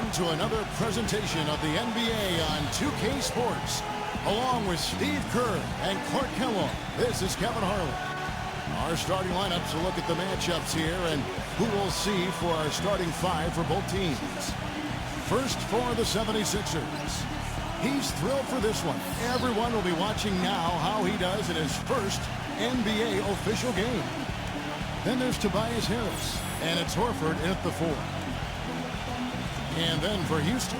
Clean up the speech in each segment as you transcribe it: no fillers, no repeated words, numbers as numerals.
Welcome to another presentation of the NBA on 2K Sports. Along with Steve Kerr and Clark Kellogg, this is Kevin Harlan. Our starting lineups will look at the matchups here and who we'll see for our starting five for both teams. First for the 76ers. He's thrilled for this one. Everyone will be watching now how he does in his first NBA official game. Then there's Tobias Harris, and it's Horford at the 4. And then for Houston,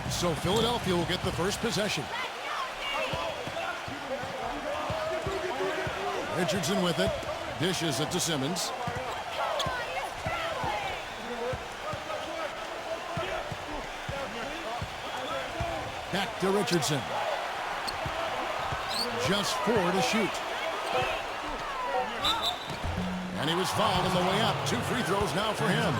so Philadelphia will get the first possession. Richardson with it. Dishes it to Simmons. Back to Richardson. Just 4 to shoot. And he was fouled on the way up. 2 free throws now for him.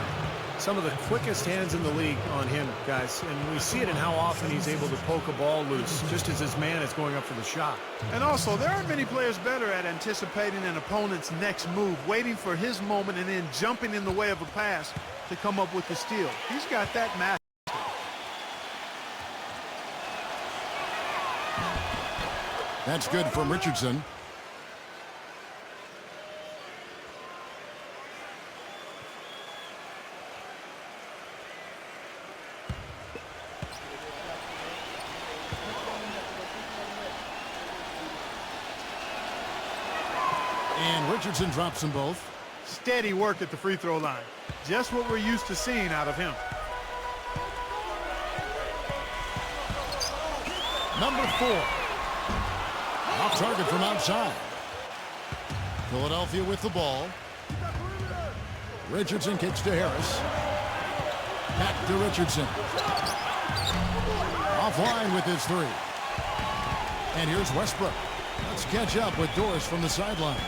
Some of the quickest hands in the league on him, guys. And we see it in how often he's able to poke a ball loose just as his man is going up for the shot. And also, there aren't many players better at anticipating an opponent's next move, waiting for his moment and then jumping in the way of a pass to come up with the steal. He's got that mastered. That's good from Richardson. And Richardson drops them both. Steady work at the free throw line. Just what we're used to seeing out of him. Number 4. Off target from outside. Philadelphia with the ball. Richardson kicks to Harris. Back to Richardson. Offline with his 3. And here's Westbrook. Let's catch up with Doris from the sideline.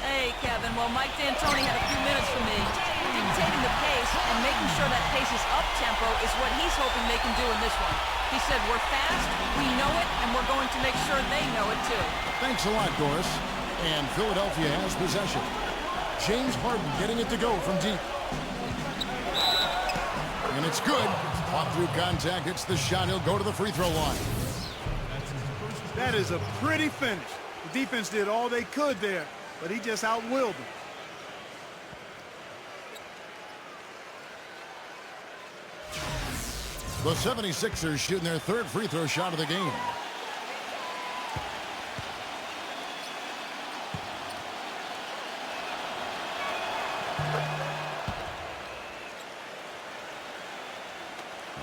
Hey, Kevin. Well, Mike D'Antoni had a few minutes for me. Dictating the pace and making sure that pace is up-tempo is what he's hoping they can do in this one. He said, we're fast, we know it, and we're going to make sure they know it, too. Thanks a lot, Doris. And Philadelphia has possession. James Harden getting it to go from deep. And it's good. Caught through contact, hits the shot. He'll go to the free throw line. That is a pretty finish. The defense did all they could there, but he just outwilled them. The 76ers shooting their 3rd free throw shot of the game.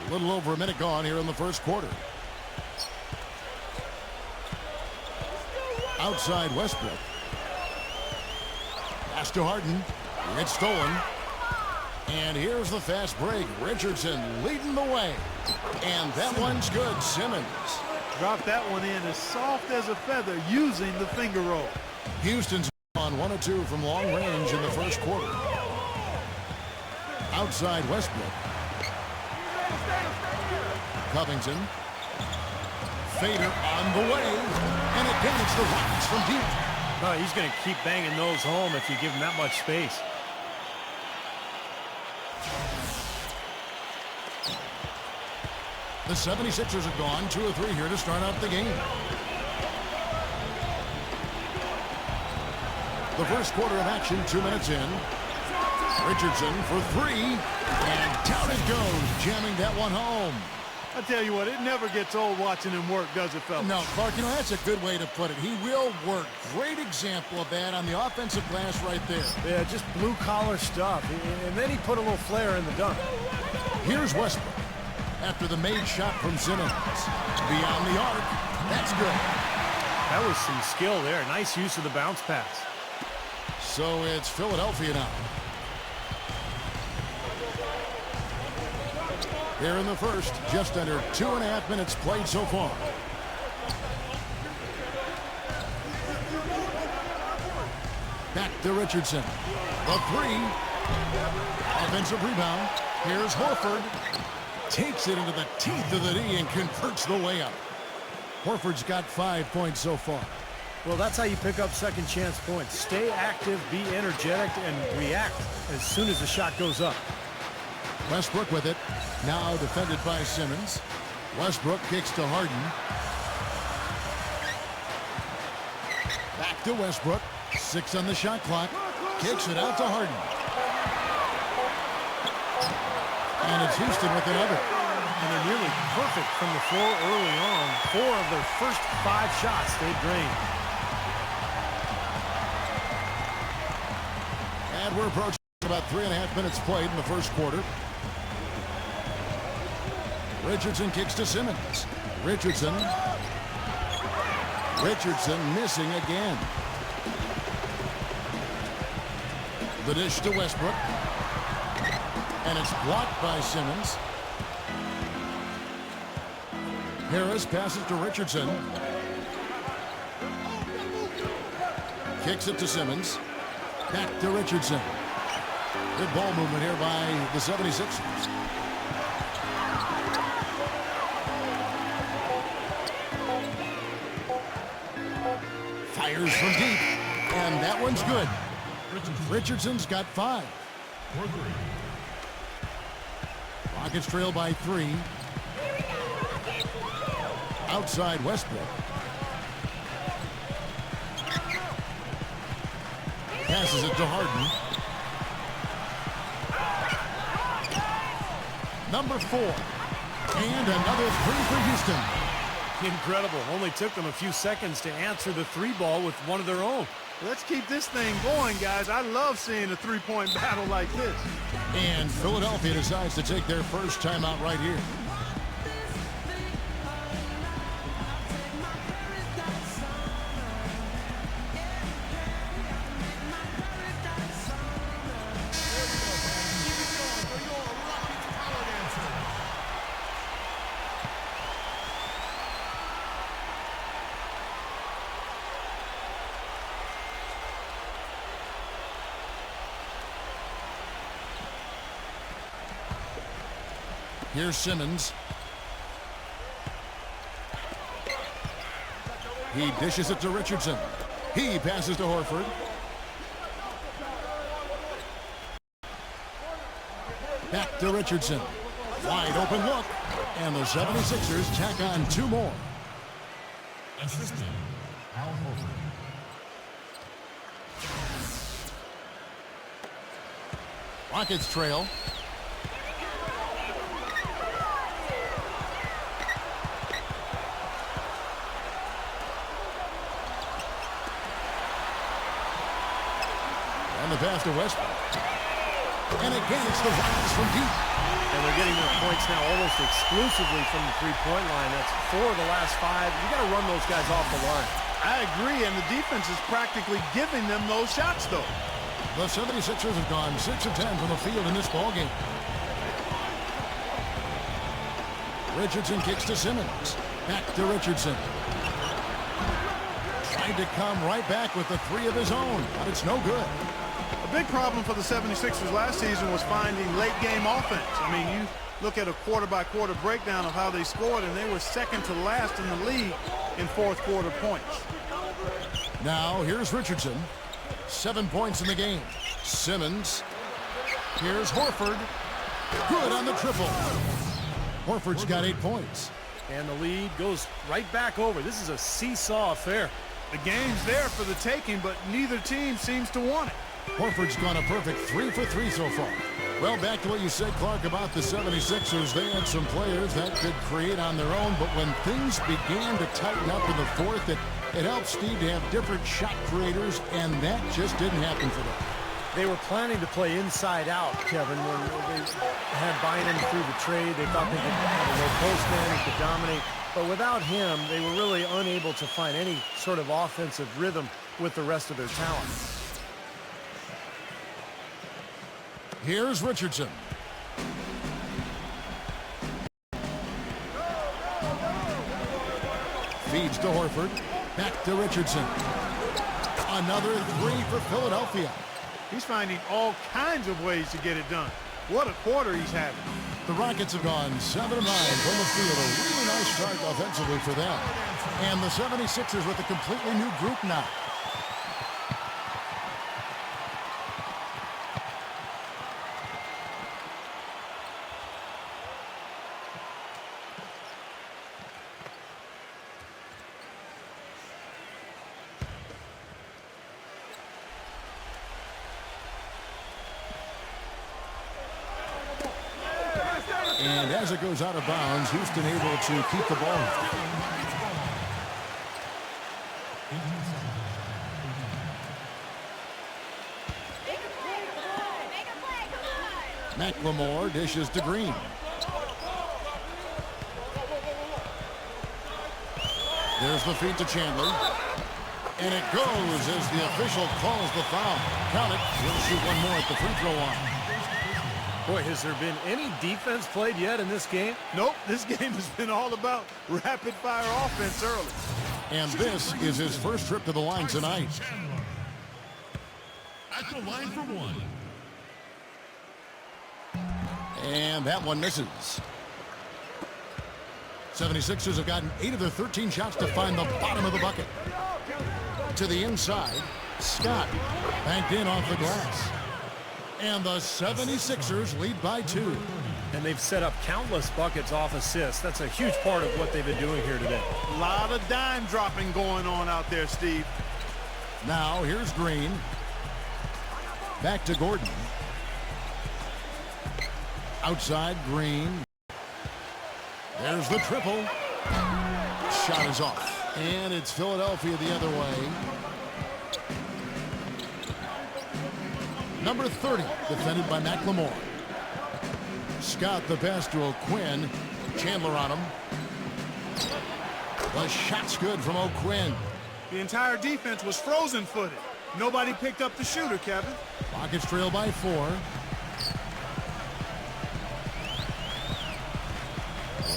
A little over a minute gone here in the first quarter. Outside Westbrook. Pass to Harden. It's stolen. And here's the fast break. Richardson leading the way. And that one's good. Simmons. Dropped that one in as soft as a feather using the finger roll. Houston's on 1 of 2 from long range in the first quarter. Outside Westbrook. Covington. Fader on the way. And again, it's the Rockets from deep. No, he's going to keep banging those home if you give him that much space. The 76ers have gone 2 of 3 here to start out the game. The first quarter of action, 2 minutes in. Richardson for 3. And down it goes, jamming that one home. I tell you what, it never gets old watching him work, does it, fellas? No, Clark, you know, that's a good way to put it. He will work. Great example of that on the offensive glass right there. Yeah, just blue-collar stuff. And then he put a little flair in the dunk. Here's Westbrook. After the made shot from Simmons. Beyond the arc. That's good. That was some skill there. Nice use of the bounce pass. So it's Philadelphia now. Here in the first, just under 2.5 minutes played so far. Back to Richardson. The three. Offensive rebound. Here's Horford. Takes it into the teeth of the D and converts the layup. Horford's got 5 points so far. Well, that's how you pick up second chance points. Stay active, be energetic, and react as soon as the shot goes up. Westbrook with it. Now defended by Simmons. Westbrook kicks to Harden. Back to Westbrook. 6 on the shot clock. Kicks it out to Harden. And it's Houston with another. And they're nearly perfect from the floor early on. 4 of their first 5 shots they drained. And we're approaching about 3.5 minutes played in the first quarter. Richardson kicks to Simmons. Richardson missing again. The dish to Westbrook. And it's blocked by Simmons. Harris passes to Richardson. Kicks it to Simmons. Back to Richardson. Good ball movement here by the 76ers. Fires from deep. And that one's good. Richardson's got 5. Rockets trail by 3. Outside Westbrook. Passes it to Harden. Number 4. And another 3 for Houston. Incredible. Only took them a few seconds to answer the 3 ball with one of their own. Let's keep this thing going, guys. I love seeing a three-point battle like this. And Philadelphia decides to take their first timeout right here. Here's Simmons. He dishes it to Richardson. He passes to Horford. Back to Richardson. Wide open look. And the 76ers tack on 2 more. Assistant, Al Horford. Rockets trail. And the pass to Westbrook. And again, it's the Rockets from deep. And they're getting their points now almost exclusively from the three-point line. That's 4 of the last 5. You got to run those guys off the line. I agree, and the defense is practically giving them those shots, though. The 76ers have gone 6 of 10 from the field in this ballgame. Richardson kicks to Simmons. Back to Richardson. Tried to come right back with the 3 of his own, but it's no good. A big problem for the 76ers last season was finding late-game offense. I mean, you look at a quarter-by-quarter breakdown of how they scored, and they were second to last in the league in fourth-quarter points. Now, here's Richardson. 7 points in the game. Simmons. Here's Horford. Good on the triple. Horford's got 8 points. And the lead goes right back over. This is a seesaw affair. The game's there for the taking, but neither team seems to want it. Horford's gone a perfect 3 for 3 so far. Well, back to what you said, Clark, about the 76ers. They had some players that could create on their own, but when things began to tighten up in the fourth, it helped Steve to have different shot creators, and that just didn't happen for them. They were planning to play inside out, Kevin, when they had Bynum through the trade. They thought they could have a low post man who could dominate. But without him, they were really unable to find any sort of offensive rhythm with the rest of their talent. Here's Richardson. Feeds to Horford. Back to Richardson. Another three for Philadelphia. He's finding all kinds of ways to get it done. What a quarter he's having. The Rockets have gone 7 of 9 from the field. A really nice start offensively for them. And the 76ers with a completely new group now. And as it goes out of bounds, Houston able to keep the ball. McLemore dishes to Green. There's the feed to Chandler. And it goes as the official calls the foul. Count it. He'll shoot one more at the free throw line. Boy, has there been any defense played yet in this game? Nope, this game has been all about rapid-fire offense early. And this is his first trip to the line tonight. At the line for one. And that one misses. 76ers have gotten 8 of their 13 shots to find the bottom of the bucket. To the inside, Scott banked in off the glass. And the 76ers lead by 2. And they've set up countless buckets off assists. That's a huge part of what they've been doing here today. A lot of dime dropping going on out there, Steve. Now here's Green. Back to Gordon. Outside Green. There's the triple. Shot is off. And it's Philadelphia the other way. Number 30, defended by McLemore. Scott the pass to O'Quinn. Chandler on him. The shot's good from O'Quinn. The entire defense was frozen-footed. Nobody picked up the shooter, Kevin. Rockets trail by 4.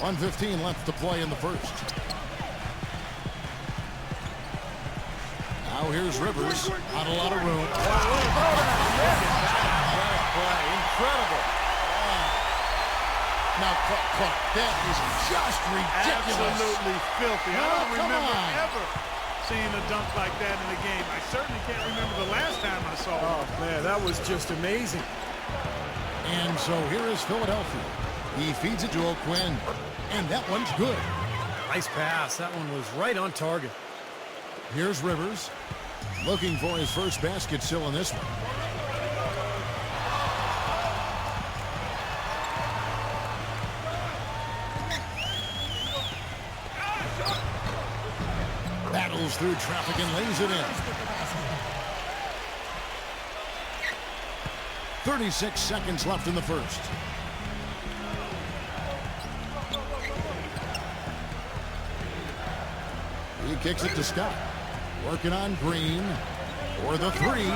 1:15 left to play in the first. Now here's Rivers. Not a lot of room. Incredible. Now, Clark, that is just ridiculous. Absolutely filthy. I don't Come remember on. ever seeing a dunk like that in the game. I certainly can't remember the last time I saw it. Oh, man, that was just amazing. And so here is Philadelphia. He feeds it to O'Quinn. And that one's good. Nice pass. That one was right on target. Here's Rivers. Looking for his first basket still in this one. Battles through traffic and lays it in. 36 seconds left in the first. He kicks it to Scott. Working on Green for the 3.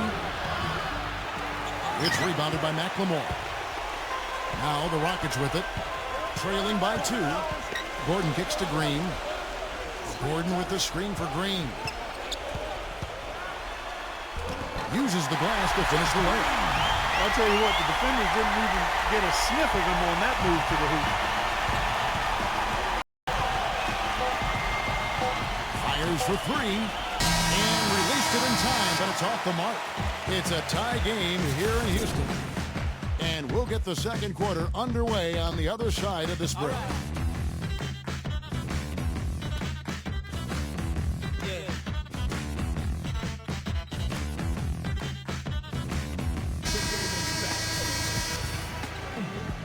It's rebounded by McLemore. Now the Rockets with it. Trailing by 2. Gordon kicks to Green. Gordon with the screen for Green. Uses the glass to finish the layup. I'll tell you what, the defenders didn't even get a sniff of him on that move to the hoop. Fires for 3. And released it in time, but it's off the mark. It's a tie game here in Houston. And we'll get the second quarter underway on the other side of this break.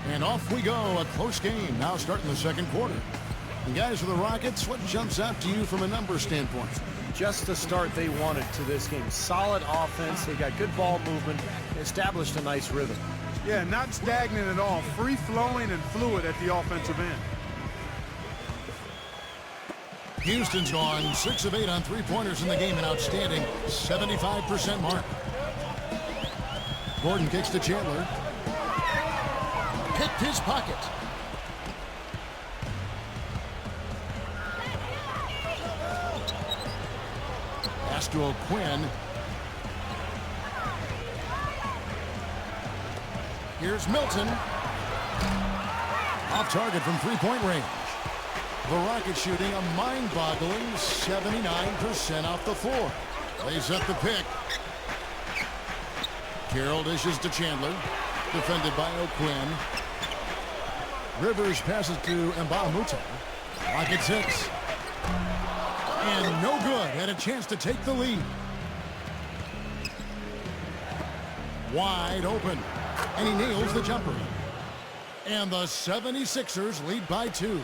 And off we go, a close game now starting the second quarter. And guys, for the Rockets, what jumps out to you from a number standpoint? just the start they wanted to this game. Solid offense. They got good ball movement. Established a nice rhythm. Yeah, not stagnant at all. Free-flowing and fluid at the offensive end. Houston's gone 6 of 8 on three-pointers in the game, an outstanding 75% mark. Gordon kicks to Chandler. Picked his pocket. Pass to O'Quinn. Here's Milton. Off target from three-point range. The Rockets shooting a mind-boggling 79% off the floor. They set the pick. Carroll dishes to Chandler. Defended by O'Quinn. Rivers passes to Mbamute. Rockets 6. And no good. Had a chance to take the lead. Wide open. And he nails the jumper. And the 76ers lead by 2.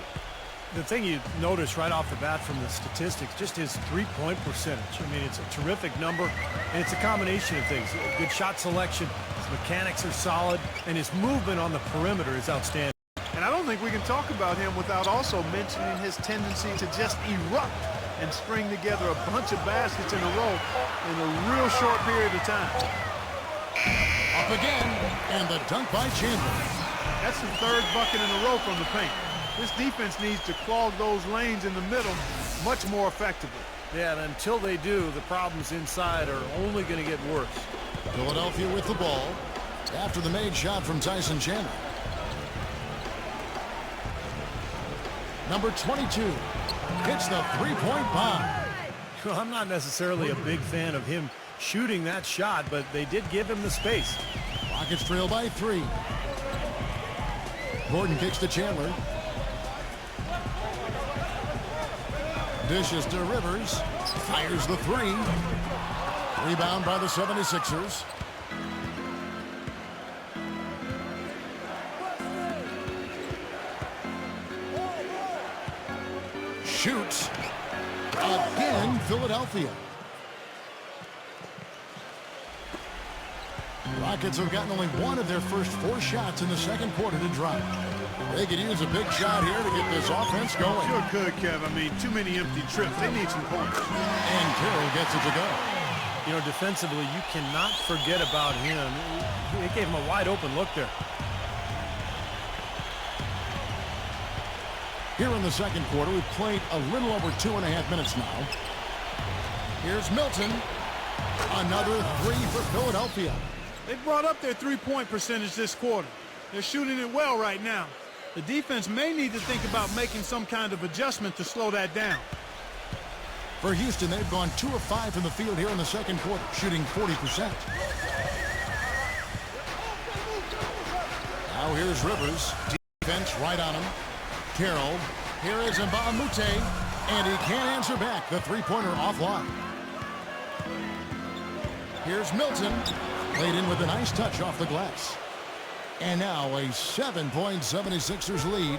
The thing you notice right off the bat from the statistics, just his three-point percentage. I mean, it's a terrific number, and it's a combination of things. Good shot selection, his mechanics are solid, and his movement on the perimeter is outstanding. And I don't think we can talk about him without also mentioning his tendency to just erupt and string together a bunch of baskets in a row in a real short period of time. Up again, and the dunk by Chandler. That's the third bucket in a row from the paint. This defense needs to clog those lanes in the middle much more effectively. Yeah, and until they do, the problems inside are only going to get worse. Philadelphia with the ball after the made shot from Tyson Chandler. Number 22 hits the three-point bomb. Well, I'm not necessarily a big fan of him shooting that shot, but they did give him the space. Rockets trail by 3. Gordon kicks to Chandler. Dishes to Rivers. Fires the 3. Rebound by the 76ers. Shoots. Again, Philadelphia. Rockets have gotten only one of their first 4 shots in the second quarter to drop. They could use a big shot here to get this offense going. Sure could, Kev. I mean, too many empty trips. They need some points. And Carroll gets it to go. You know, defensively, you cannot forget about him. It gave him a wide open look there. Here in the second quarter, we've played a little over 2.5 minutes now. Here's Milton. Another 3 for Philadelphia. They brought up their three-point percentage this quarter. They're shooting it well right now. The defense may need to think about making some kind of adjustment to slow that down. For Houston, they've gone 2 of 5 from the field here in the second quarter, shooting 40%. Now here's Rivers. Defense right on him. Carroll. Here is Mbamute. And he can't answer back. The three-pointer offline. Here's Milton. Played in with a nice touch off the glass. And now a 7-point 76ers lead.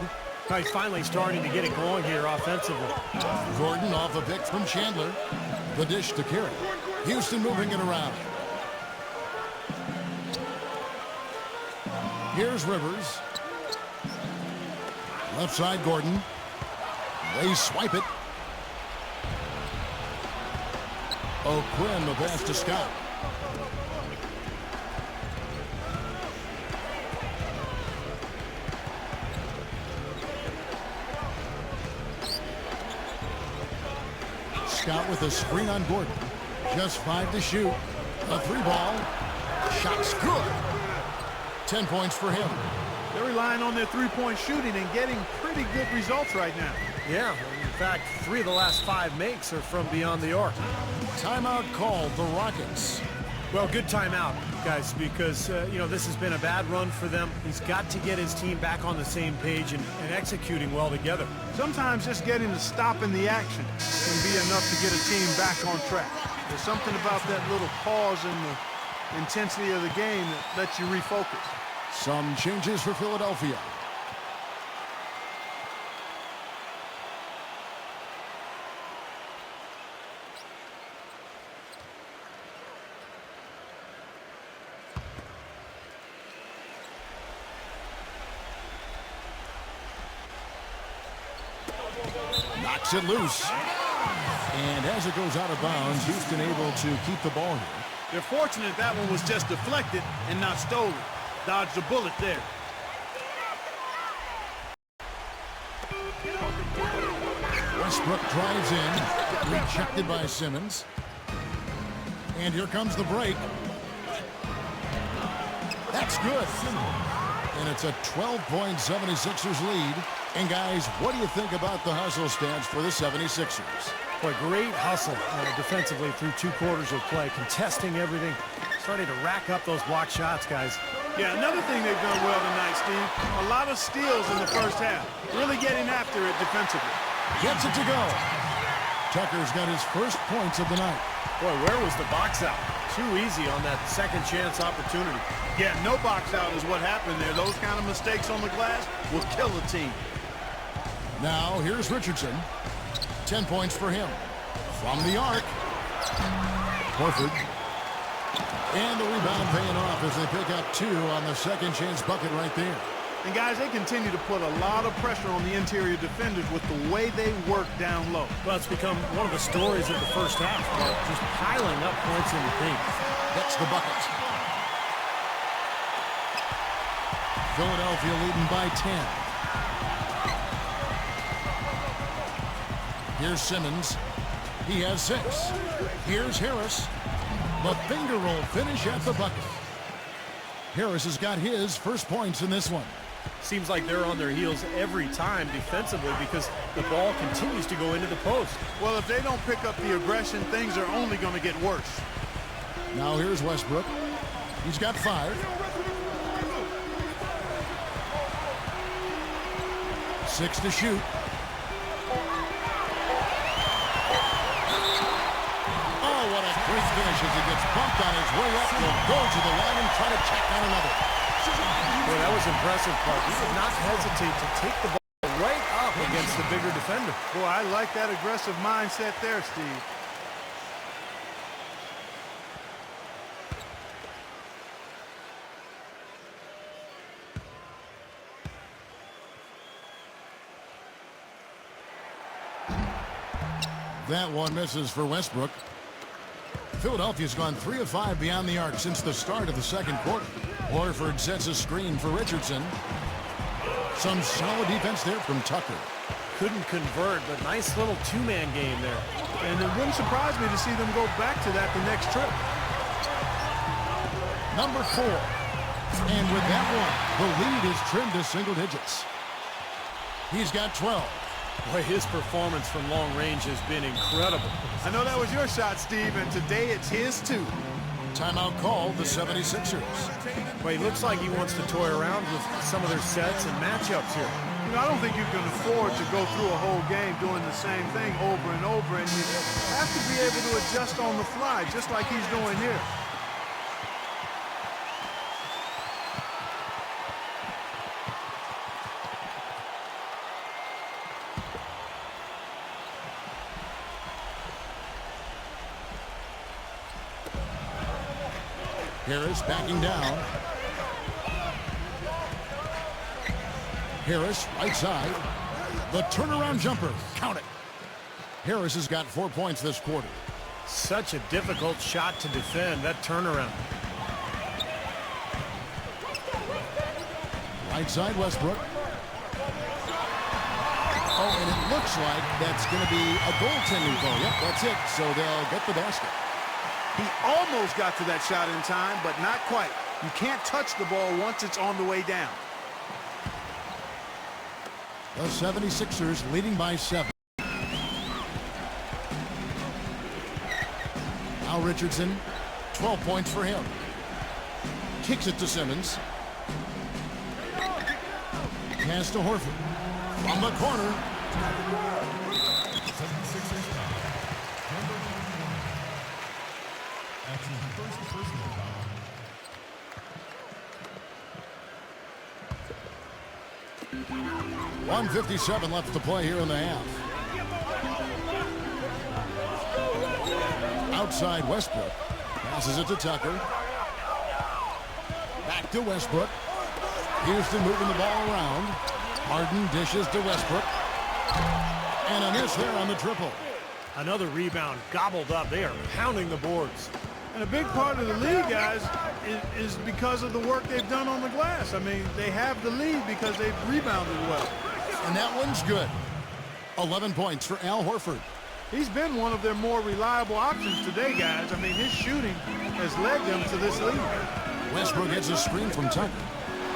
He's finally starting to get it going here offensively. Gordon off a pick from Chandler. The dish to Carroll. Houston moving it around. Here's Rivers. Left side, Gordon. They swipe it. O'Quinn, the pass to Scott. Scott with a screen on Gordon. Just 5 to shoot. A 3-ball. Shot's good. 10 points for him. They're relying on their three-point shooting and getting pretty good results right now. Yeah, in fact, 3 of the last 5 makes are from beyond the arc. Timeout called the Rockets. Well, good timeout, guys, because, you know, this has been a bad run for them. He's got to get his team back on the same page and executing well together. Sometimes just getting a stop in the action can be enough to get a team back on track. There's something about that little pause in the intensity of the game that lets you refocus. Some changes for Philadelphia. Knocks it loose. And as it goes out of bounds, Houston able to keep the ball here. They're fortunate that one was just deflected and not stolen. Dodged a bullet there. Westbrook drives in. Rejected by Simmons. And here comes the break. That's good. And it's a 12-point 76ers lead. And guys, what do you think about the hustle stats for the 76ers? Boy, great hustle defensively through 2 quarters of play, contesting everything, starting to rack up those block shots, guys. Yeah, another thing they've done well tonight, Steve, a lot of steals in the first half. Really getting after it defensively. Gets it to go. Tucker's got his first points of the night. Boy, where was the box out? Too easy on that second chance opportunity. Yeah, no box out is what happened there. Those kind of mistakes on the glass will kill a team. Now, here's Richardson. 10 points for him. From the arc. Horford. And the rebound paying off as they pick up 2 on the second chance bucket right there. And guys, they continue to put a lot of pressure on the interior defenders with the way they work down low. Well, it's become one of the stories of the first half. Just piling up points in the paint. Gets the bucket. Philadelphia leading by 10. Here's Simmons. He has 6. Here's Harris. The finger roll finish at the bucket. Harris has got his first points in this one. Seems like they're on their heels every time defensively because the ball continues to go into the post. Well, if they don't pick up the aggression, things are only going to get worse. Now here's Westbrook. He's got 5. 6 to shoot. Oh, what a great finish as he gets bumped on his way up. He'll go to the line and try to check on another. Boy, that was impressive, Clark. He did not hesitate to take the ball right up against the bigger defender. Boy, I like that aggressive mindset there, Steve. That one misses for Westbrook. Philadelphia's gone 3 of 5 beyond the arc since the start of the second quarter. Horford sets a screen for Richardson. Some solid defense there from Tucker. Couldn't convert, but nice little 2-man game there. And it wouldn't surprise me to see them go back to that the next trip. Number 4. And with that one, the lead is trimmed to single digits. He's got 12. Boy, his performance from long range has been incredible. I know that was your shot, Steve, and today it's his too. Timeout called the 76ers. But he looks like he wants to toy around with some of their sets and matchups here. You know, I don't think you can afford to go through a whole game doing the same thing over and over, and you have to be able to adjust on the fly, just like he's doing here. Harris backing down. Harris, right side. The turnaround jumper. Count it. Harris has got 4 points this quarter. Such a difficult shot to defend, that turnaround. Right side, Westbrook. Oh, and it looks like that's going to be a goaltending call. Yep, that's it. So they'll get the basket. He almost got to that shot in time, but not quite. You can't touch the ball once it's on the way down. The 76ers leading by 7. Now Richardson, 12 points for him. Kicks it to Simmons. Pass to Horford. From the corner. 76ers foul. Number 21. That's his first personal foul. 1:57 left to play here in the half. Outside Westbrook. Passes it to Tucker. Back to Westbrook. Houston moving the ball around. Harden dishes to Westbrook. And a miss there on the triple. Another rebound gobbled up. They are pounding the boards. And a big part of the lead, guys, is because of the work they've done on the glass. I mean, they have the lead because they've rebounded well. And that one's good. 11 points for Al Horford. He's been one of their more reliable options today, guys. I mean, his shooting has led them to this lead. Westbrook gets a screen from Tucker.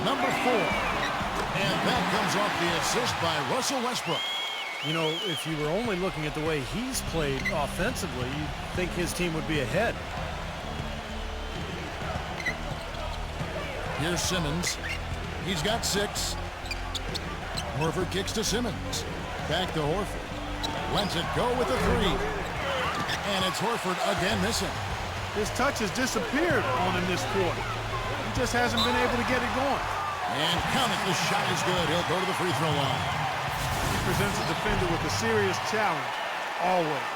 Number 4. And that comes off the assist by Russell Westbrook. You know, if you were only looking at the way he's played offensively, you'd think his team would be ahead. Here's Simmons. He's got 6. Horford kicks to Simmons. Back to Horford. Lets it go with a 3. And it's Horford again missing. His touch has disappeared on him this quarter. He just hasn't been able to get it going. And count it, the shot is good. He'll go to the free throw line. He presents a defender with a serious challenge, always.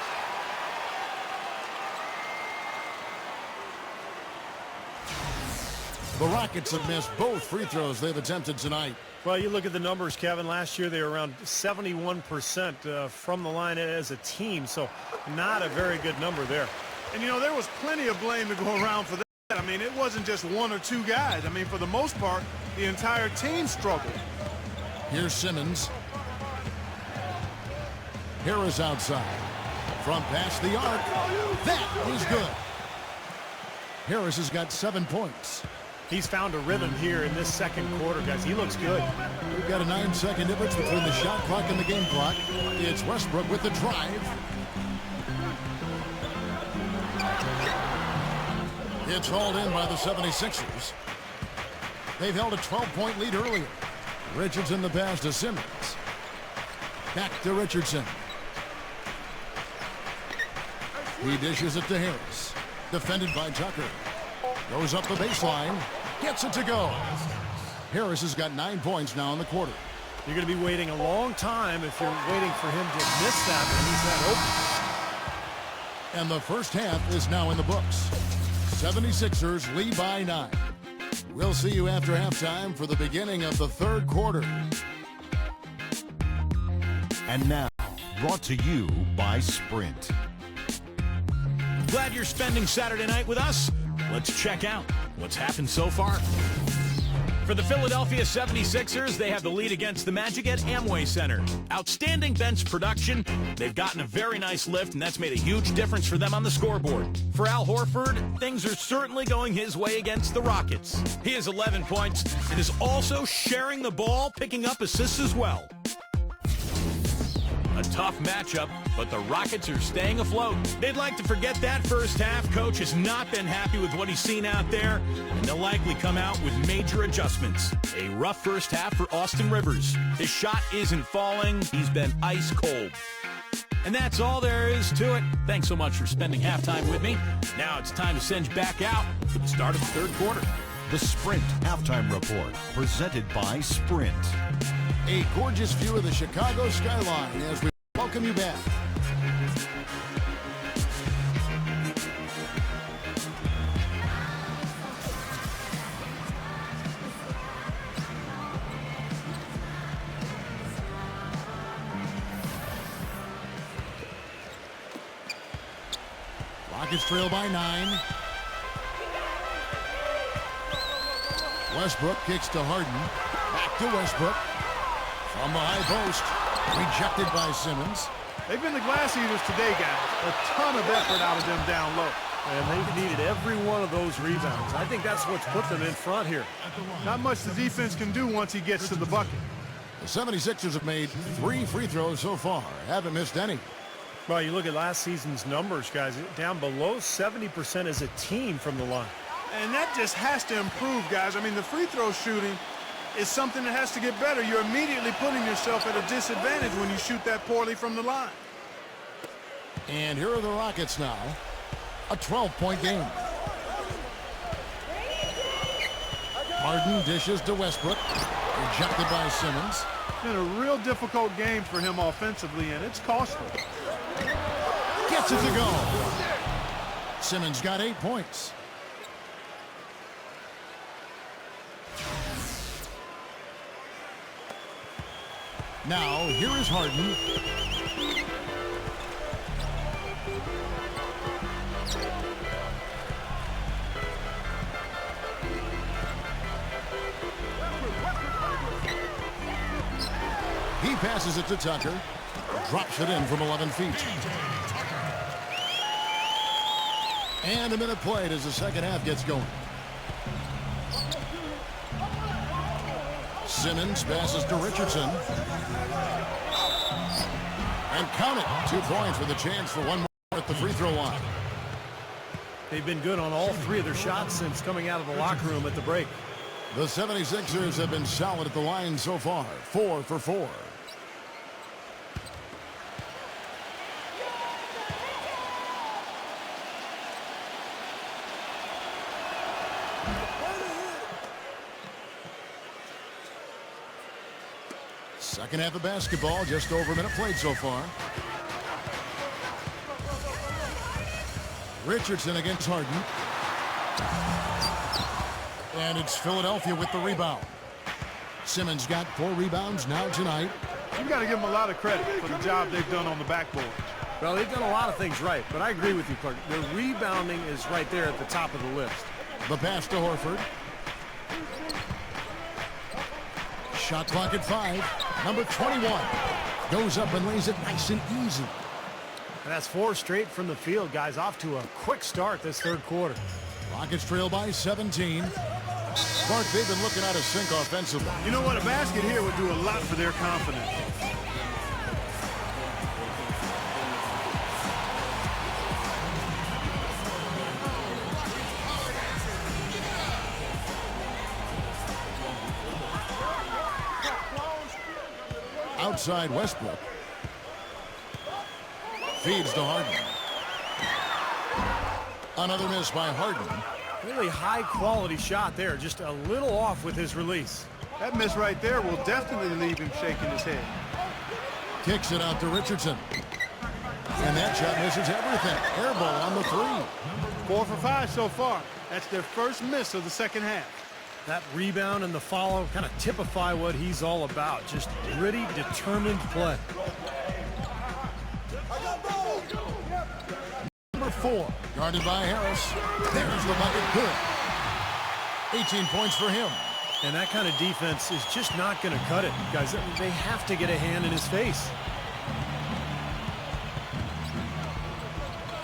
The Rockets have missed both free throws they've attempted tonight. Well, you look at the numbers, Kevin. Last year they were around 71% from the line as a team, so not a very good number there. And, you know, there was plenty of blame to go around for that. I mean, it wasn't just 1 or 2 guys. I mean, for the most part, the entire team struggled. Here's Simmons. Harris outside. From past the arc. That is good. Harris has got 7 points. He's found a rhythm here in this second quarter, guys. He looks good. We've got a 9-second difference between the shot clock and the game clock. It's Westbrook with the drive. It's hauled in by the 76ers. They've held a 12-point lead earlier. Richardson the pass to Simmons. Back to Richardson. He dishes it to Harris. Defended by Tucker. Goes up the baseline. Gets it to go. Harris has got 9 points now in the quarter. You're going to be waiting a long time if you're waiting for him to miss that when he's that open. And the first half is now in the books. 76ers lead by 9. We'll see you after halftime for the beginning of the third quarter. And now, brought to you by Sprint. Glad you're spending Saturday night with us. Let's check out what's happened so far. For the Philadelphia 76ers, they have the lead against the Magic at Amway Center. Outstanding bench production. They've gotten a very nice lift, and that's made a huge difference for them on the scoreboard. For Al Horford, things are certainly going his way against the Rockets. He has 11 points and is also sharing the ball, picking up assists as well. A tough matchup, but the Rockets are staying afloat. They'd like to forget that first half. Coach has not been happy with what he's seen out there, and they'll likely come out with major adjustments. A rough first half for Austin Rivers. His shot isn't falling. He's been ice cold. And that's all there is to it. Thanks so much for spending halftime with me. Now it's time to send you back out for the start of the third quarter. The Sprint Halftime Report, presented by Sprint. A gorgeous view of the Chicago skyline as we welcome you back. Rockets trail by 9. Westbrook kicks to Harden. Back to Westbrook. From the high post. Rejected by Simmons. They've been the glass eaters today, guys. A ton of effort out of them down low. And they've needed every one of those rebounds. I think that's what's put them in front here. Not much the defense can do once he gets to the bucket. The 76ers have made 3 free throws so far. Haven't missed any. Well, you look at last season's numbers, guys. Down below 70% as a team from the line. And that just has to improve, guys. I mean, the free throw shooting is something that has to get better. You're immediately putting yourself at a disadvantage when you shoot that poorly from the line. And here are the Rockets now. A 12-point game. Harden dishes to Westbrook. Rejected by Simmons. Been a real difficult game for him offensively, and it's costly. Gets it to go. Simmons got 8 points. Now, here is Harden. He passes it to Tucker. Drops it in from 11 feet. And a minute played as the second half gets going. Simmons passes to Richardson. And count it. 2 points with a chance for one more at the free throw line. They've been good on all 3 of their shots since coming out of the locker room at the break. The 76ers have been solid at the line so far. 4 for 4. Second half of basketball, just over a minute played so far. Richardson against Harden. And it's Philadelphia with the rebound. Simmons got 4 rebounds now tonight. You've got to give them a lot of credit for the job they've done on the backboard. Well, they've done a lot of things right, but I agree with you, Clark. Their rebounding is right there at the top of the list. The pass to Horford. Shot clock at 5. Number 21 goes up and lays it nice and easy. And that's 4 straight from the field, guys. Off to a quick start this third quarter. Rockets trail by 17. Clark, they've been looking out of sync offensively. You know what? A basket here would do a lot for their confidence. Outside Westbrook. Feeds to Harden. Another miss by Harden. Really high-quality shot there. Just a little off with his release. That miss right there will definitely leave him shaking his head. Kicks it out to Richardson. And that shot misses everything. Air ball on the 3. 4 for 5 so far. That's their first miss of the second half. That rebound and the follow kind of typify what he's all about. Just gritty, determined play. Number 4, guarded by Harris. There's the bucket. Good. 18 points for him. And that kind of defense is just not going to cut it, guys. They have to get a hand in his face.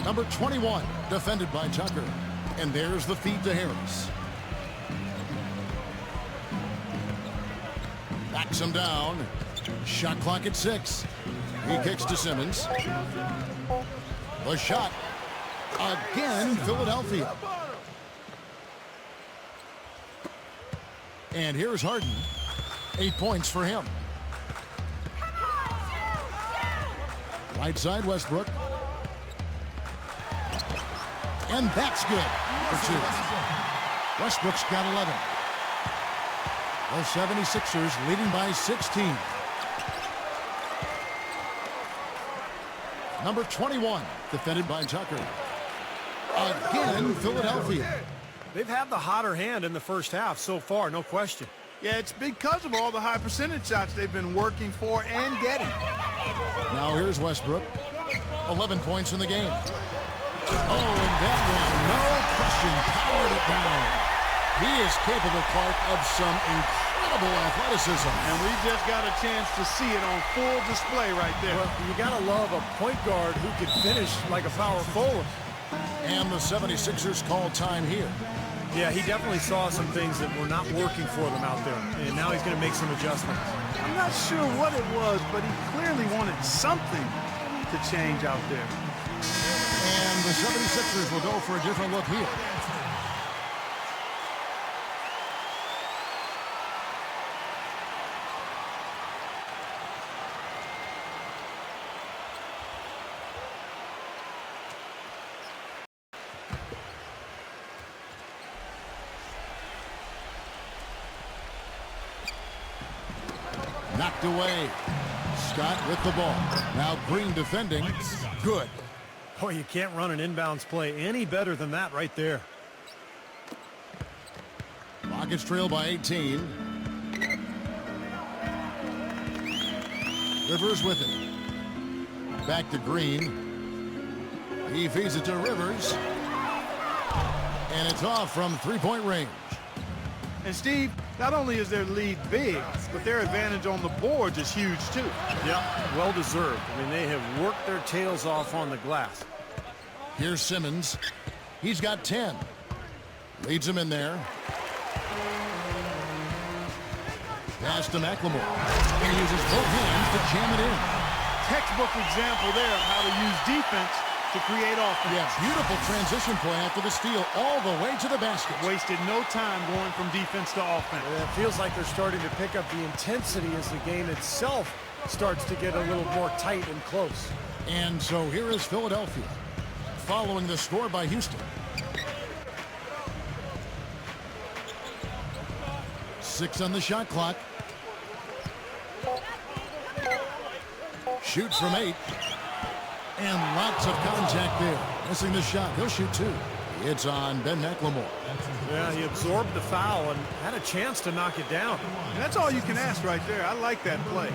Number 21, defended by Tucker. And there's the feed to Harris. Backs him down. Shot clock at 6. He kicks to Simmons. The shot. Again, Philadelphia. And here's Harden. 8 points for him. Right side, Westbrook. And that's good for 2. Westbrook's got 11. The 76ers leading by 16. Number 21, defended by Tucker. Again, Philadelphia. They've had the hotter hand in the first half so far, no question. Yeah, it's because of all the high percentage shots they've been working for and getting. Now here's Westbrook. 11 points in the game. Oh, and that one, no question, powered it down. He is capable, Clark, of some incredible athleticism. And we just got a chance to see it on full display right there. Well, you got to love a point guard who can finish like a power forward. And the 76ers call time here. Yeah, he definitely saw some things that were not working for them out there. And now he's going to make some adjustments. I'm not sure what it was, but he clearly wanted something to change out there. And the 76ers will go for a different look here. Knocked away. Scott with the ball. Now Green defending. Good. Boy, you can't run an inbounds play any better than that right there. Rockets trail by 18. Rivers with it. Back to Green. He feeds it to Rivers. And it's off from three-point range. And Steve, not only is their lead big, but their advantage on the boards is huge too. Yeah, well deserved. I mean, they have worked their tails off on the glass. Here's Simmons. He's got 10. Leads him in there. Pass to McLemore. And he uses both hands to jam it in. Textbook example there of how to use defense to create offense. Yeah, beautiful transition play after the steal all the way to the basket. Wasted no time going from defense to offense. It feels like they're starting to pick up the intensity as the game itself starts to get a little more tight and close. And so here is Philadelphia, following the score by Houston. 6 on the shot clock. Shoots from 8. And lots of contact there. Missing the shot. He'll shoot 2. It's on Ben McLemore. Yeah, he absorbed the foul and had a chance to knock it down. And that's all you can ask right there. I like that play.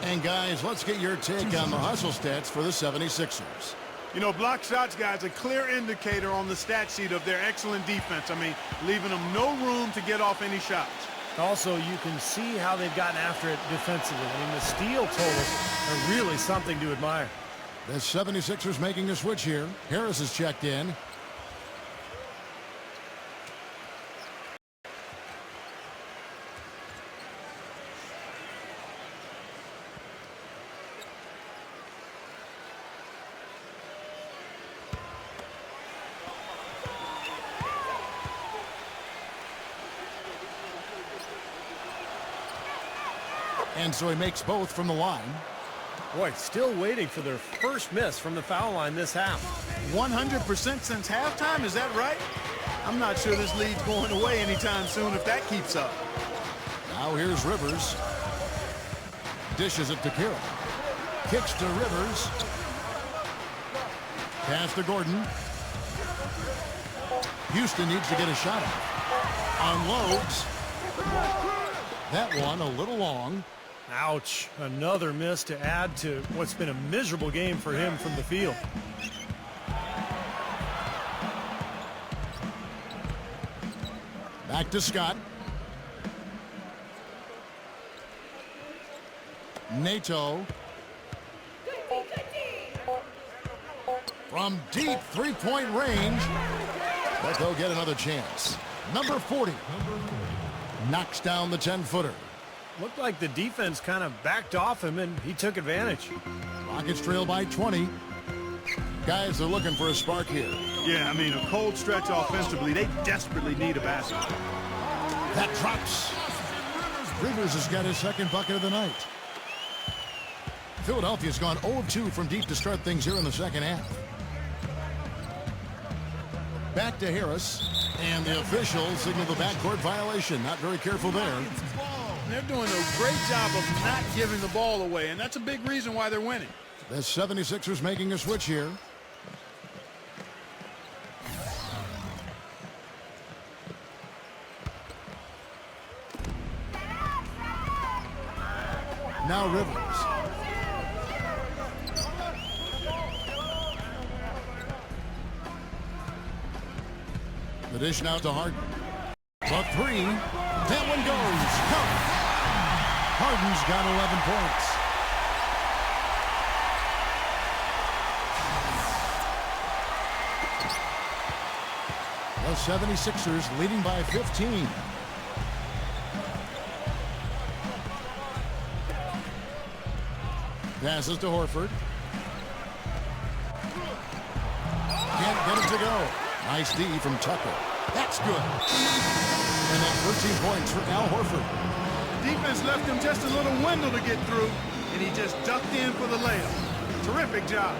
And guys, let's get your take on the hustle stats for the 76ers. You know, block shots, guys, a clear indicator on the stat sheet of their excellent defense. I mean, leaving them no room to get off any shots. Also, you can see how they've gotten after it defensively. I mean, the steal totals are really something to admire. The 76ers making a switch here. Harris is checked in. And so he makes both from the line. Boy, still waiting for their first miss from the foul line this half. 100% since halftime, is that right? I'm not sure this lead's going away anytime soon if that keeps up. Now here's Rivers. Dishes it to Carroll. Kicks to Rivers. Pass to Gordon. Houston needs to get a shot off. Unloads. That one a little long. Ouch. Another miss to add to what's been a miserable game for him from the field. Back to Scott. Nato. From deep three-point range. But they'll get another chance. Number 40. Knocks down the 10-footer. Looked like the defense kind of backed off him, and he took advantage. Rockets trail by 20. Guys are looking for a spark here. Yeah, I mean, a cold stretch offensively. They desperately need a basket. That drops. Rivers has got his second bucket of the night. Philadelphia's gone 0 of 2 from deep to start things here in the second half. Back to Harris. And the officials signal the backcourt violation. Not very careful there. They're doing a great job of not giving the ball away, and that's a big reason why they're winning. The 76ers making a switch here. Now Rivers. The dish now to Harden. The three. That one goes. Count. Harden's got 11 points. The 76ers leading by 15. Passes to Horford. Can't get it to go. Nice D from Tucker. That's good. And then 13 points for Al Horford. Defense left him just a little window to get through, and he just ducked in for the layup. Terrific job.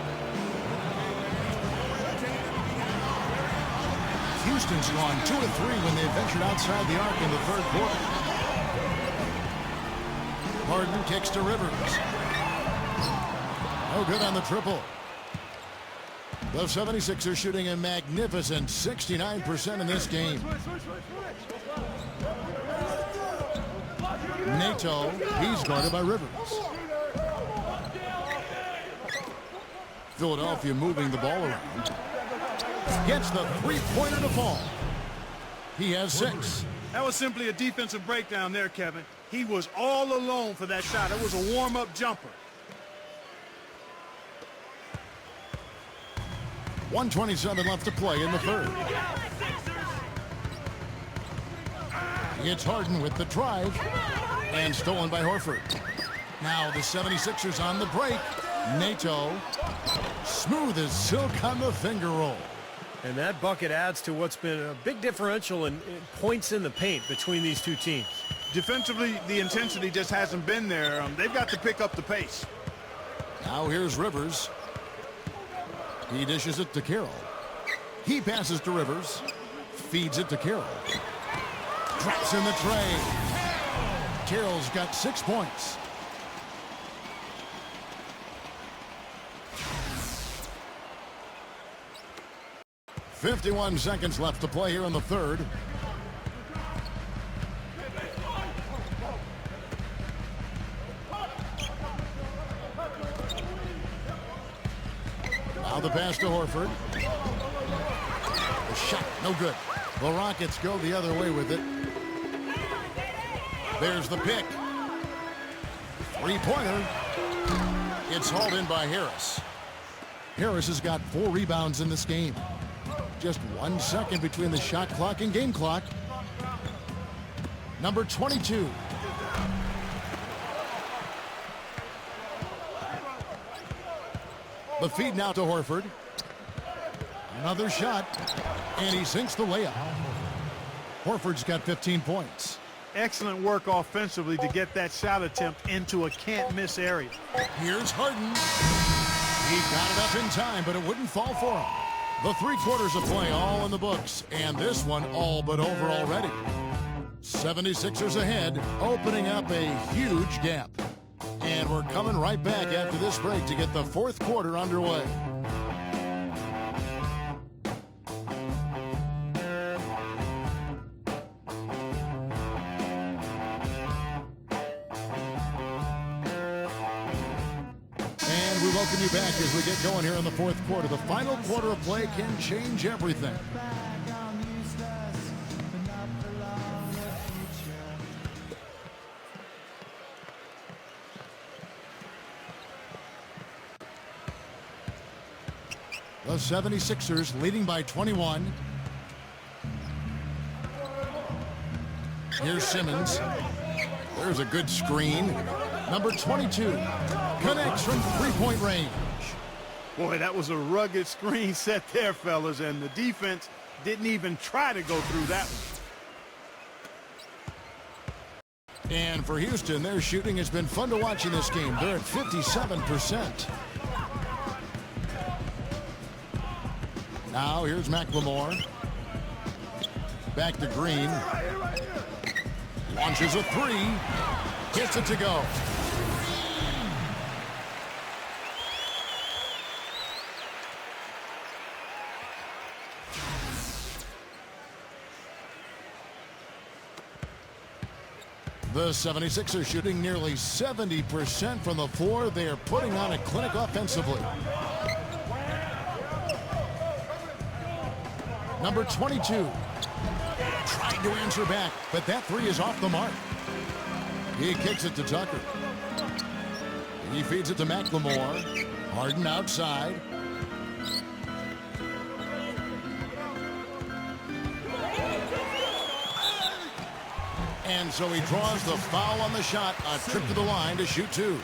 Houston's gone 2 of 3 when they ventured outside the arc in the third quarter. Harden kicks to Rivers. No good on the triple. The 76ers shooting a magnificent 69% in this game. Nato, he's guarded by Rivers. Philadelphia moving the ball around. Gets the three-pointer to fall. He has 6. That was simply a defensive breakdown there, Kevin. He was all alone for that shot. It was a warm-up jumper. 1:27 left to play in the third. It's Harden with the drive. And stolen by Horford. Now the 76ers on the break. Nato. Smooth as silk on the finger roll. And that bucket adds to what's been a big differential in points in the paint between these two teams. Defensively, the intensity just hasn't been there. They've got to pick up the pace. Now here's Rivers. He dishes it to Carroll. He passes to Rivers. Feeds it to Carroll. Drops in the tray. Carroll's got 6 points. .51 seconds left to play here in the third. Now the pass to Horford. The shot, no good. The Rockets go the other way with it. There's the pick. Three-pointer. It's hauled in by Harris. Harris has got 4 rebounds in this game. Just 1 second between the shot clock and game clock. Number 22. The feed now to Horford. Another shot. And he sinks the layup. Horford's got 15 points. Excellent work offensively to get that shot attempt into a can't-miss area. Here's Harden. He got it up in time, but it wouldn't fall for him. The 3 quarters of play all in the books, and this one all but over already. 76ers ahead, opening up a huge gap. And we're coming right back after this break to get the 4th quarter underway. We welcome you back as we get going here in the 4th quarter. The final quarter of play can change everything. The 76ers leading by 21. Here's Simmons. There's a good screen. Number 22 connects from three-point range. Boy, that was a rugged screen set there, fellas, and the defense didn't even try to go through that one. And for Houston, their shooting has been fun to watch in this game. They're at 57%. Now here's McLemore. Back to Green. Launches a 3. Gets it to go. The 76ers shooting nearly 70% from the floor. They are putting on a clinic offensively. Number 22. Tried to answer back, but that 3 is off the mark. He kicks it to Tucker. He feeds it to McLemore. Harden outside. And so he draws the foul on the shot. A trip to the line to shoot 2.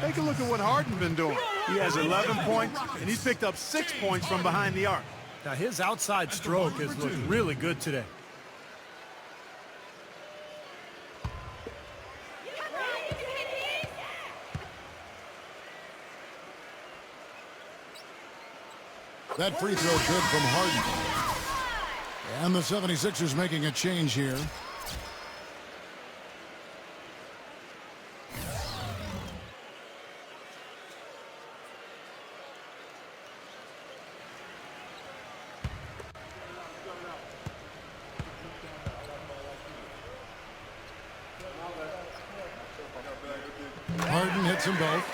Take a look at what Harden's been doing. He has 11 points, and he's picked up 6 points from behind the arc. Now his outside stroke has looked really good today. That free throw good from Harden. And the 76ers making a change here. Harden hits them both.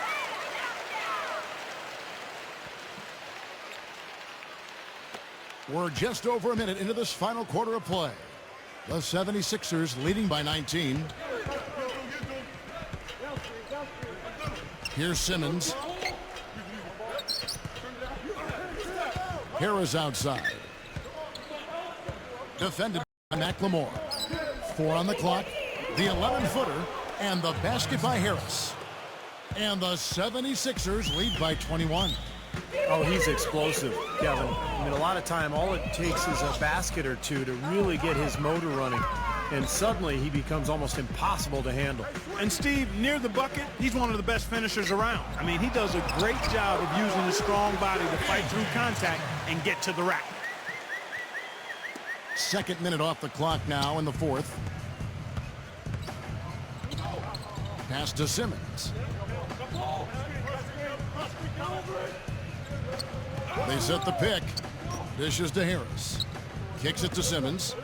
We're just over a minute into this final quarter of play. The 76ers leading by 19. Here's Simmons. Harris outside. Defended by McLemore. 4 on the clock. The 11-footer and the basket by Harris. And the 76ers lead by 21. Oh, he's explosive, Kevin. I mean, a lot of time, all it takes is a basket or two to really get his motor running. And suddenly, he becomes almost impossible to handle. And Steve, near the bucket, he's one of the best finishers around. I mean, he does a great job of using his strong body to fight through contact and get to the rack. Second minute off the clock now in the fourth. Pass to Simmons. They set the pick. Dishes to Harris. Kicks it to Simmons.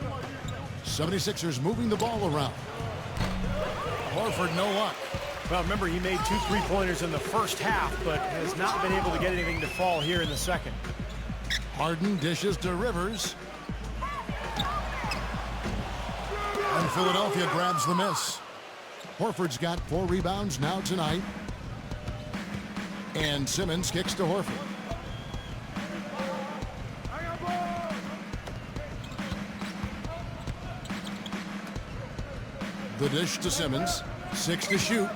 76ers moving the ball around. Horford, no luck. Well, remember, he made 2 3-pointers in the first half, but has not been able to get anything to fall here in the second. Harden dishes to Rivers. And Philadelphia grabs the miss. Horford's got 4 rebounds now tonight. And Simmons kicks to Horford. The dish to Simmons. 6 to shoot.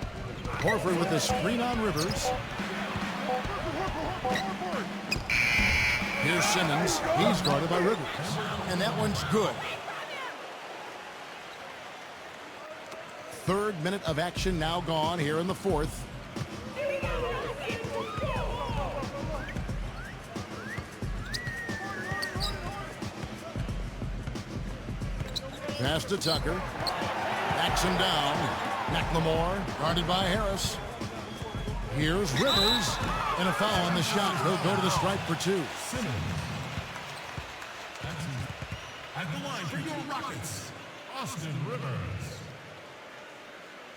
Horford with the screen on Rivers. Here's Simmons. He's guarded by Rivers. And that one's good. Third minute of action now gone here in the fourth. Pass to Tucker. Backs him down. McLemore guarded by Harris. Here's Rivers. And a foul on the shot. He'll go to the stripe for 2. At the line for your Rockets, Austin Rivers.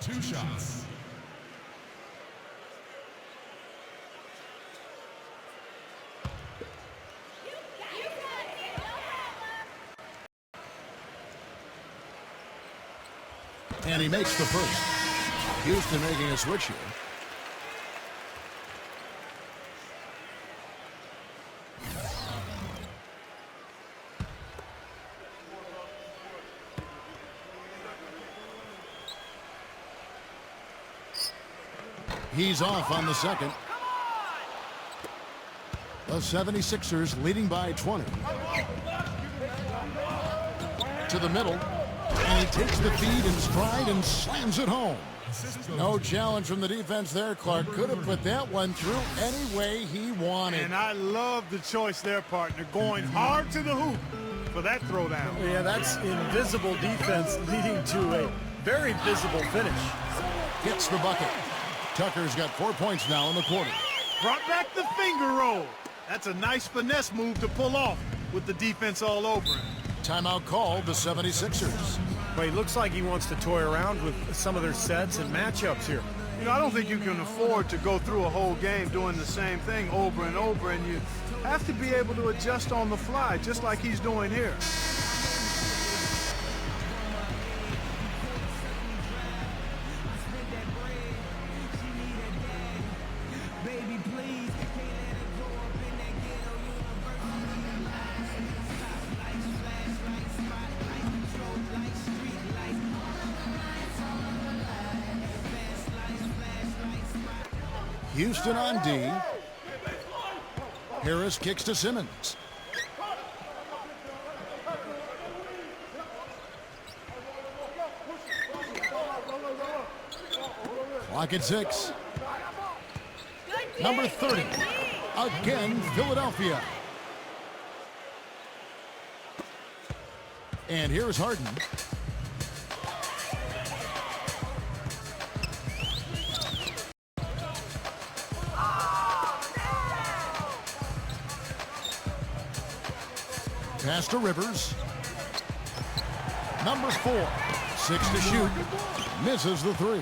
2 shots. And he makes the first. Houston making a switch here. He's off on the second. The 76ers leading by 20. To the middle. And he takes the feed in stride and slams it home. No challenge from the defense there. Clark could have put that one through any way he wanted. And I love the choice there, partner, going hard to the hoop for that throwdown. Yeah, that's invisible defense leading to a very visible finish. Gets the bucket. Tucker's got 4 points now in the quarter. Brought back the finger roll. That's a nice finesse move to pull off with the defense all over him. Timeout called the 76ers. But he looks like he wants to toy around with some of their sets and matchups here. You know, I don't think you can afford to go through a whole game doing the same thing over and over, and you have to be able to adjust on the fly, just like he's doing here. Houston on D. Harris kicks to Simmons. Clock at 6. Number 30. Again, Philadelphia. And here's Harden. Pass to Rivers. Number 4. 6 to shoot. Misses the 3.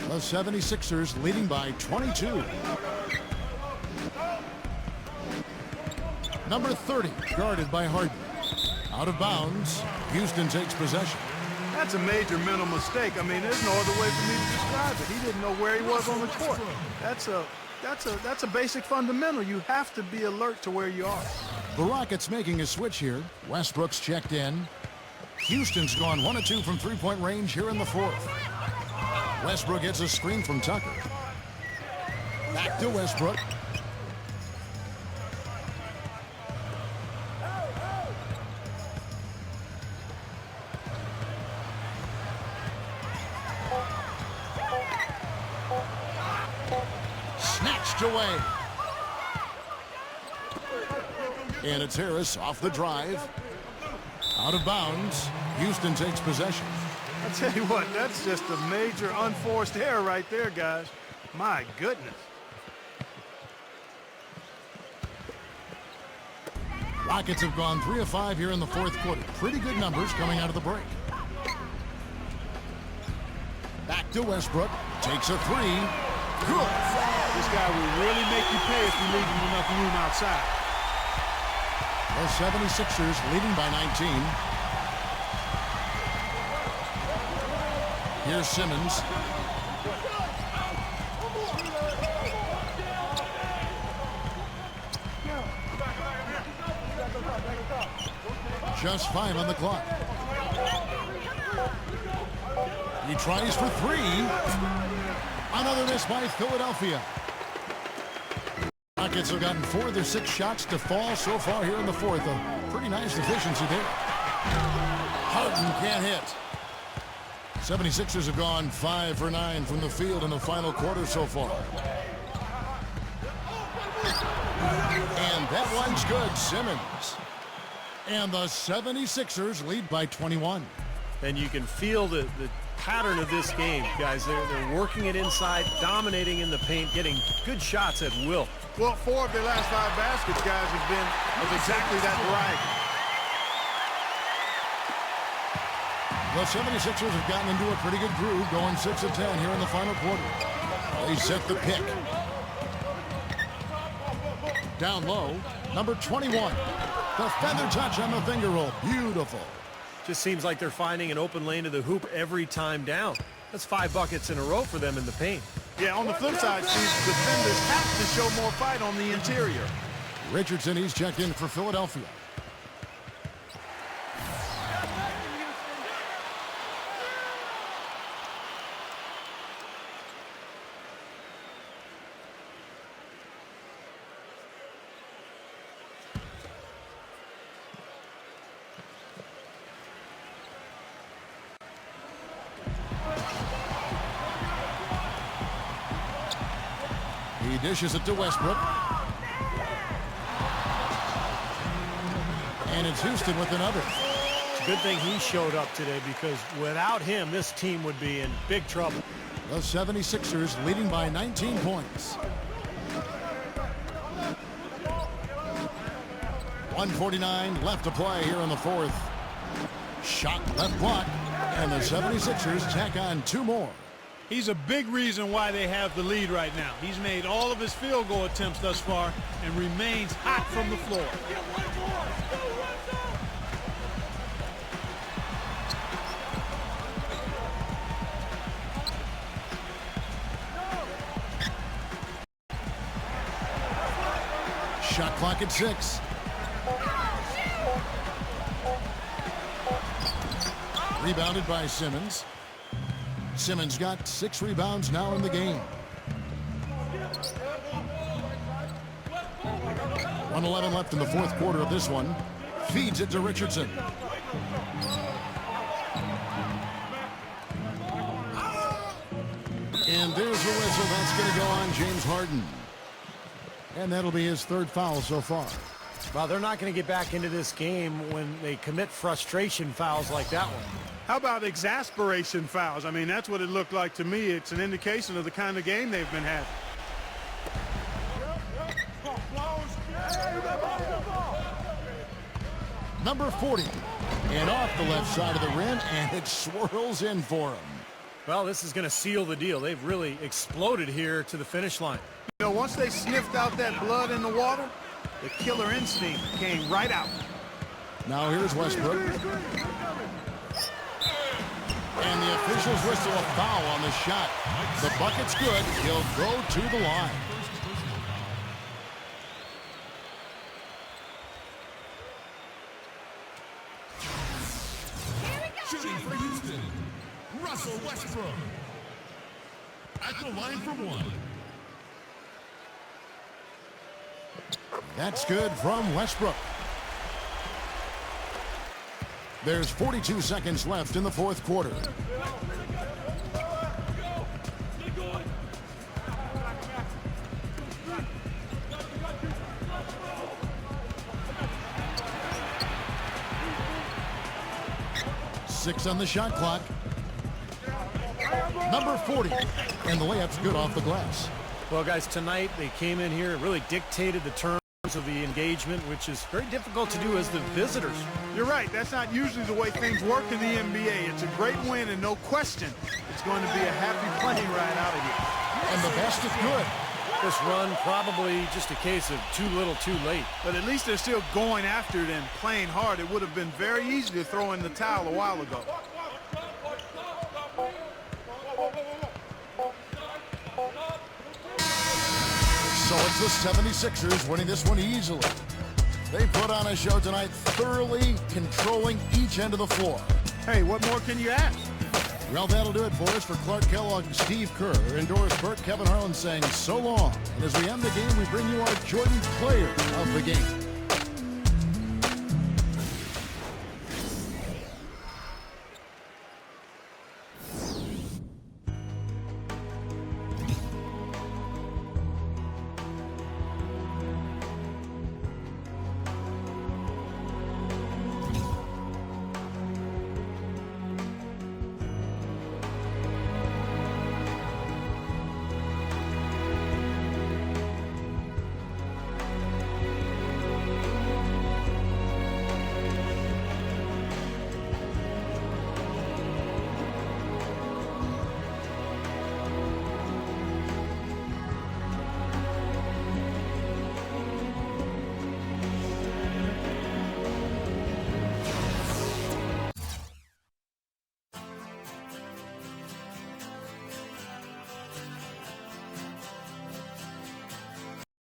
The 76ers leading by 22. Number 30, guarded by Harden. Out of bounds. Houston takes possession. That's a major mental mistake. I mean, there's no other way for me to describe it. He didn't know where he was on the court. That's a basic fundamental. You have to be alert to where you are. The Rockets making a switch here. Westbrook's checked in. Houston's gone 1 of 2 from three-point range here in the fourth. Westbrook gets a screen from Tucker. Back to Westbrook. Snatched away. And it's Harris off the drive. Out of bounds. Houston takes possession. I tell you what, that's just a major unforced error right there, guys. My goodness. Rockets have gone 3 of 5 here in the fourth quarter. Pretty good numbers coming out of the break. Back to Westbrook. Takes a 3. Good. This guy will really make you pay if you leave him enough room outside. The 76ers leading by 19. Here's Simmons. Just 5 on the clock. He tries for 3. Another miss by Philadelphia. Rockets have gotten 4 of their 6 shots to fall so far here in the fourth. A pretty nice efficiency there. Harden can't hit. 76ers have gone 5 for 9 from the field in the final quarter so far. And that one's good. Simmons. And the 76ers lead by 21. And you can feel the pattern of this game, guys. They're working it inside, dominating in the paint, getting good shots at will. Well, 4 of their last 5 baskets, guys, have been of exactly that variety. The 76ers have gotten into a pretty good groove, going 6 of 10 here in the final quarter. They set the pick. Down low, number 21. The feather touch on the finger roll. Beautiful. Just seems like they're finding an open lane to the hoop every time down. That's 5 buckets in a row for them in the paint. Yeah, on the flip side, Steve, defenders have to show more fight on the interior. Richardson, he's checked in for Philadelphia. He dishes it to Westbrook. And it's Houston with another. It's a good thing he showed up today, because without him, this team would be in big trouble. The 76ers leading by 19 points. 1:49 left to play here in the fourth. Shot left block. And the 76ers tack on 2 more. He's a big reason why they have the lead right now. He's made all of his field goal attempts thus far and remains hot from the floor. Shot clock at 6. Rebounded by Simmons. Simmons got 6 rebounds now in the game. 1:11 left in the fourth quarter of this one. Feeds it to Richardson. And there's a whistle. That's going to go on James Harden. And that'll be his 3rd foul so far. Well, they're not going to get back into this game when they commit frustration fouls like that one. How about exasperation fouls? I mean, that's what it looked like to me. It's an indication of the kind of game they've been having. Number 40. And off the left side of the rim, and it swirls in for him. Well, this is going to seal the deal. They've really exploded here to the finish line. You know, once they sniffed out that blood in the water, The killer instinct came right out. Now here's Westbrook. And the officials whistle a foul on the shot. The bucket's good. He'll go to the line. Shooting for Houston, Russell Westbrook. At the line for one. That's good from Westbrook. There's 42 seconds left in the fourth quarter. Six on the shot clock. Number 40. And the layup's good off the glass. Well, guys, tonight they came in here and really dictated the terms of the engagement, which is very difficult to do as the visitors. You're right. That's not usually the way things work in the NBA. It's a great win, and no question, it's going to be a happy plane ride out of here. And the best is good. This run probably just a case of too little too late. But at least they're still going after it and playing hard. It would have been very easy to throw in the towel a while ago. So it's the 76ers winning this one easily. They put on a show tonight, thoroughly controlling each end of the floor. Hey, what more can you ask? Well, that'll do it for us. For Clark Kellogg and Steve Kerr, Doris Burke, Kevin Harlan saying so long. And as we end the game, we bring you our Jordan Player of the Game.